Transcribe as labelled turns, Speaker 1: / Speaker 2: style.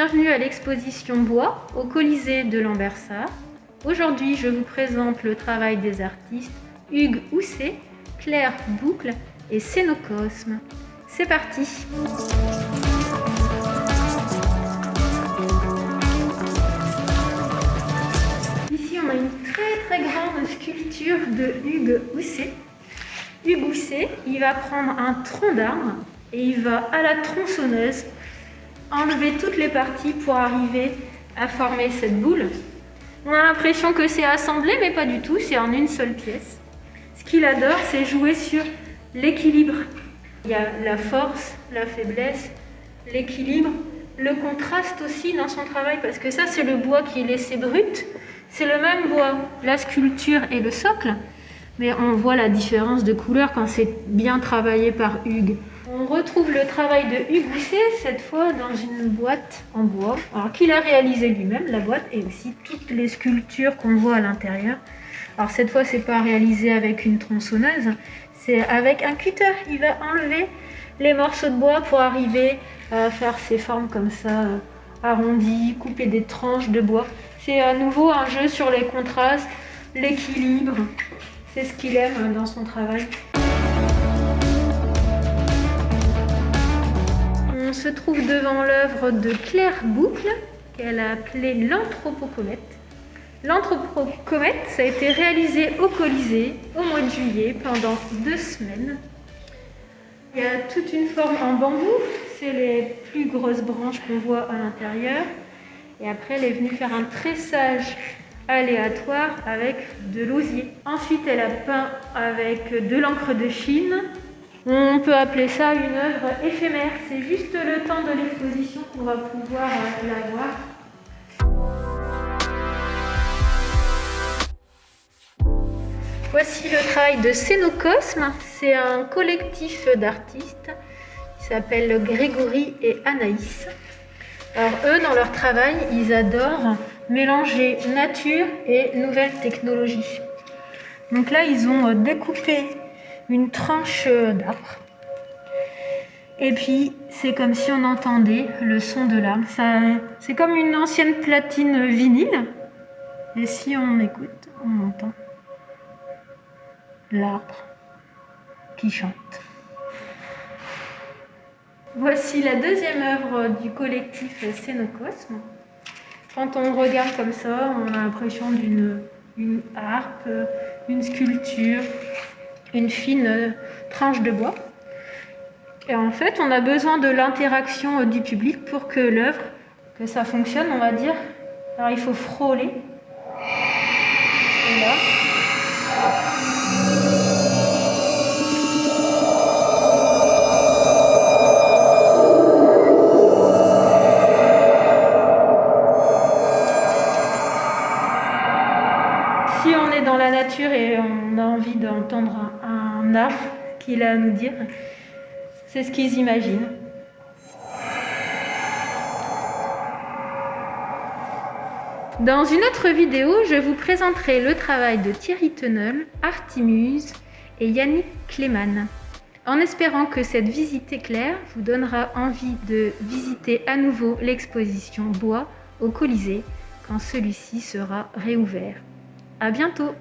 Speaker 1: Bienvenue à l'exposition Bois au Colisée de Lambersart. Aujourd'hui, je vous présente le travail des artistes Hugues Housset, Claire Boucle et Scénocosme. C'est parti! Ici, on a une très grande sculpture de Hugues Housset. Hugues Housset, il va prendre un tronc d'arbre et il va à la tronçonneuse enlever toutes les parties pour arriver à former cette boule. On a l'impression que c'est assemblé, mais pas du tout, c'est en une seule pièce. Ce qu'il adore, c'est jouer sur l'équilibre. Il y a la force, la faiblesse, l'équilibre, le contraste aussi dans son travail, parce que ça, c'est le bois qui est laissé brut. C'est le même bois, la sculpture et le socle, mais on voit la différence de couleur quand c'est bien travaillé par Hugues. On retrouve le travail de Hugues Housset, cette fois dans une boîte en bois, alors qu'il a réalisé lui-même, la boîte, et aussi toutes les sculptures qu'on voit à l'intérieur. Alors cette fois, c'est pas réalisé avec une tronçonneuse, c'est avec un cutter. Il va enlever les morceaux de bois pour arriver à faire ces formes comme ça, arrondies, couper des tranches de bois. C'est à nouveau un jeu sur les contrastes, l'équilibre. C'est ce qu'il aime dans son travail. On se trouve devant l'œuvre de Claire Boucle, qu'elle a appelée l'Anthropocomète. L'Anthropocomète, ça a été réalisé au Colisée au mois de juillet pendant 2 semaines. Il y a toute une forme en bambou, c'est les plus grosses branches qu'on voit à l'intérieur. Et après, elle est venue faire un tressage aléatoire avec de l'osier. Ensuite, elle a peint avec de l'encre de Chine. On peut appeler ça une œuvre éphémère. C'est juste le temps de l'exposition qu'on va pouvoir la voir. Voici le travail de Scénocosme. C'est un collectif d'artistes qui s'appelle Grégory et Anaïs. Alors eux, dans leur travail, ils adorent mélanger nature et nouvelles technologies. Donc là, ils ont découpé une tranche d'arbre. Et puis, c'est comme si on entendait le son de l'arbre. C'est comme une ancienne platine vinyle. Et si on écoute, on entend l'arbre qui chante. Voici la deuxième œuvre du collectif Scénocosme. Quand on regarde comme ça, on a l'impression d'une harpe, une sculpture, une fine tranche de bois. Et en fait, on a besoin de l'interaction du public pour que l'œuvre, que ça fonctionne, on va dire. Alors il faut frôler. Et là. Si on est dans la nature et on a envie d'entendre un arbre qu'il a à nous dire, c'est ce qu'ils imaginent. Dans une autre vidéo, je vous présenterai le travail de Thierry Teneul, Artimuse et Yannick Cléman. En espérant que cette visite éclair vous donnera envie de visiter à nouveau l'exposition Bois au Colisée quand celui-ci sera réouvert. À bientôt!